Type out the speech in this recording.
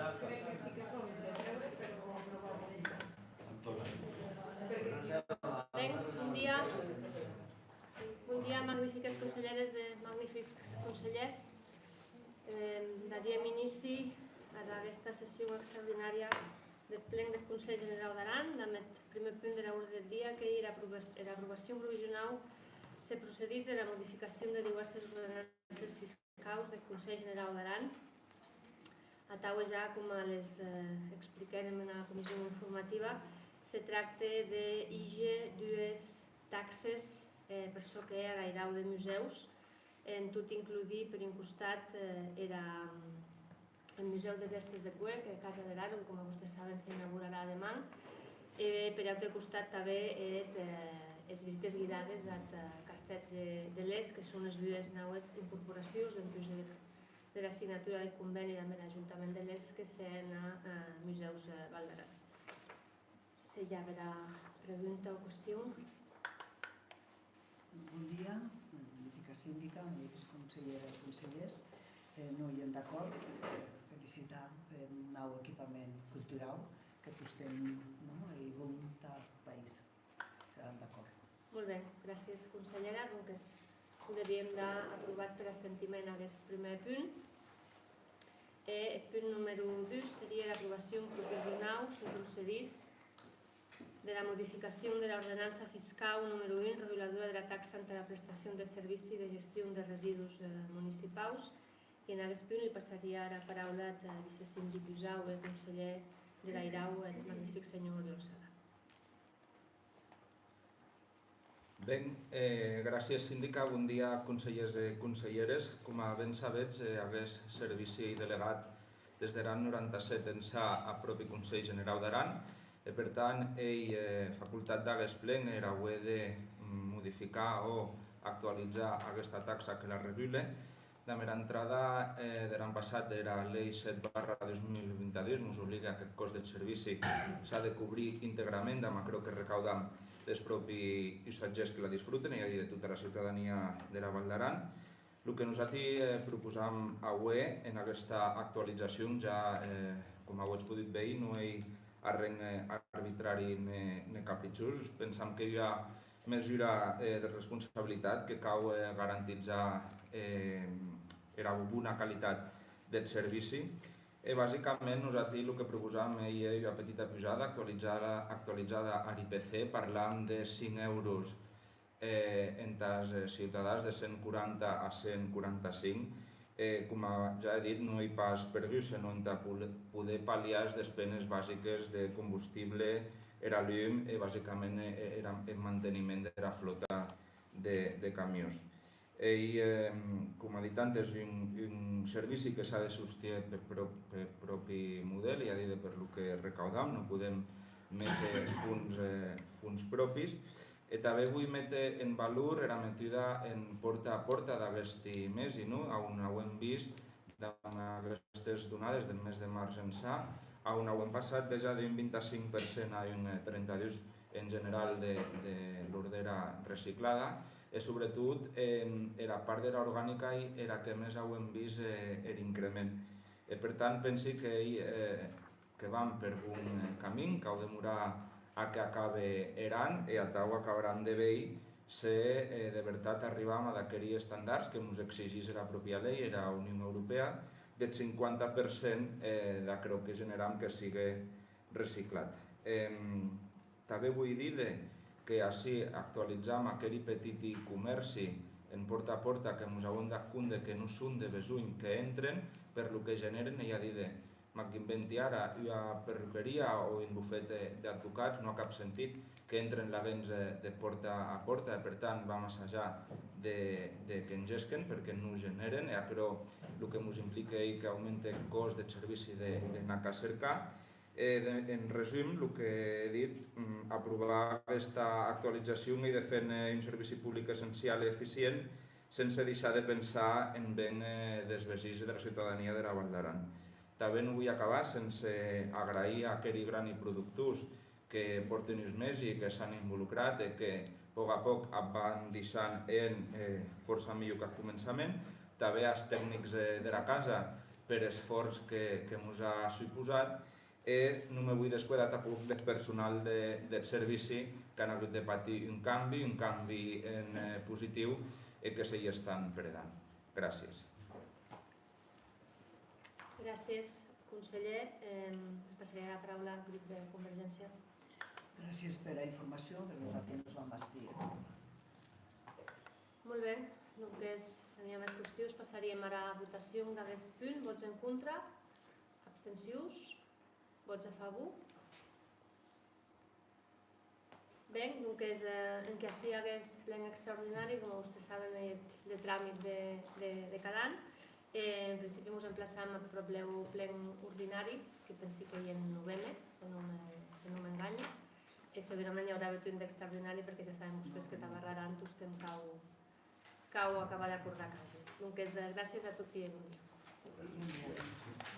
Bon dia, magnífiques conselleres i magnífics consellers. Daríem inici a aquesta sessió extraordinària del Ple del Consell General d'Aran, amb el primer punt de l'ordre del dia, que era l'aprovació provisional se procedís de la modificació de diverses ordenances fiscals del Consell General d'Aran. A taula ja, com les expliquem en la comissió informativa, se tracta d'IGE dues taxes per això que era l'airau de museus, en tot incluir per un costat era el Museu des Estes de Cué, que a Casa de l'Aro, com vostès saben, s'inaugurarà demà. Per altre costat també les visites guiades al Castell de l'Est, que són les dues noves incorporacions dins de la signatura del conveni amb l'Ajuntament de l'Est, que són a Museus Val d'Aran. Si hi haurà pregunta o qüestió. Bon dia, magnífica síndica, magnífics consellera i consellers. No hi hem d'acord, felicitar el nou equipament cultural que tostem i bon país. Seran d'acord. Molt bé, gràcies consellera. Ho devíem d'aprovar per assentiment a aquest primer punt. El punt número 2 seria l'aprovació provisional, si procedís, de la modificació de l'ordenança fiscal número 1, reguladora de la taxa ante la prestació del servici de gestió de residus municipals. I en aquest punt li passaria la paraula al vicesíndic Usau, el conseller de l'AIRAU, el magnífic senyor Oriol Sala. Bé, gràcies síndica, bon dia consellers i conselleres. Com ben sabets, aquest servici delegat des de l'any 97 ençà a propi Consell General d'Aran. Per tant, facultat d'aquest ple era haver de modificar o actualitzar aquesta taxa que la regula. La meva entrada de l'any passat de la Llei 7/2022 ens obliga que aquest cost del servici s'ha de cobrir íntegrament amb el que recaudam els propis usatgers que la disfruten, i de tota la ciutadania de la Val d'Aran. El que nosaltres proposam avui en aquesta actualització, ja com heu pogut veure, no hi ha res arbitrari ni capritxós. Pensam que hi ha mesura de responsabilitat que cal garantitzar la bona qualitat del servici. Bàsicament, nosaltres el que proposam és una petita pujada actualitzada a l'IPC. Parlam de 5 euros entre els ciutadans, de 140 a 145. Com ja he dit, no hi pas per llum, sinó per poder pal·liar les despeses bàsiques de combustible, la llum i bàsicament el manteniment de la flota de camions. Com he dit antes, és un servici que s'ha de sostenir per propi model, i per el que recaudam, no podem metre fons propis. També vull metre en valor la metida en porta a porta d'aquest mes, on hem vist aquestes donades del mes de març ençà, on hem passat ja d'un 25% a un 32% en general de l'ordera reciclada, i sobretot la part de l'orgànica i la que més hem vist l'increment. Per tant, penso que vam per un camí, que heu de demorar a que acabi l'any, i a tau acabaram de veure si de veritat arribam a aquells estàndards que ens exigís la pròpia llei, la Unió Europea, del 50% d'allò que generam que sigui reciclat. També vull dir que així actualitzam aquell petit comerç en porta a porta que ens hem dat compte que no són de besuny que entren per el que generen, i a dir m'inventi ara una perruqueria o un bufet d'advocats, no ha cap sentit que entren la vents de porta a porta. Per tant, vam assajar que engesquen perquè no generen, i això el que ens implica és que augmenta el cost del servici d'anar a cercar. En resum, el que he dit, aprovar aquesta actualització i de fer un servici públic essencial i eficient sense deixar de pensar en ben dels veïns de la ciutadania de la Val d'Aran. També no vull acabar sense agrair a aquells grans productors que porten uns mesos i que s'han involucrat i que a poc a poc van deixant força millor que al començament. També als tècnics de la casa per esforç que ens ha suposat i no me vull descuidar tampoc del personal del servici que han hagut de patir un canvi en positiu i que se hi estan predant. Gràcies. Gràcies, conseller. Passaré la paraula al grup de Convergència. Gràcies per la informació que nosaltres ens vam bastir. Molt bé, doncs si n'hi ha més qüestions passaríem ara a votació un darrer punt. Vots en contra? Abstencions? Vots a favor? Bé, doncs en què sí hi hagués ple extraordinari, com vostès saben, de tràmit de cada any. En principi ens emplaçam a el ple ordinari, que pensi que hi ha en novembre, si no m'enganya. Segurament hi haurà un d'extraordinari perquè ja sabem vostès que Tabarraran cau acabar d'acordar canvis. Doncs gràcies a tots i bon dia.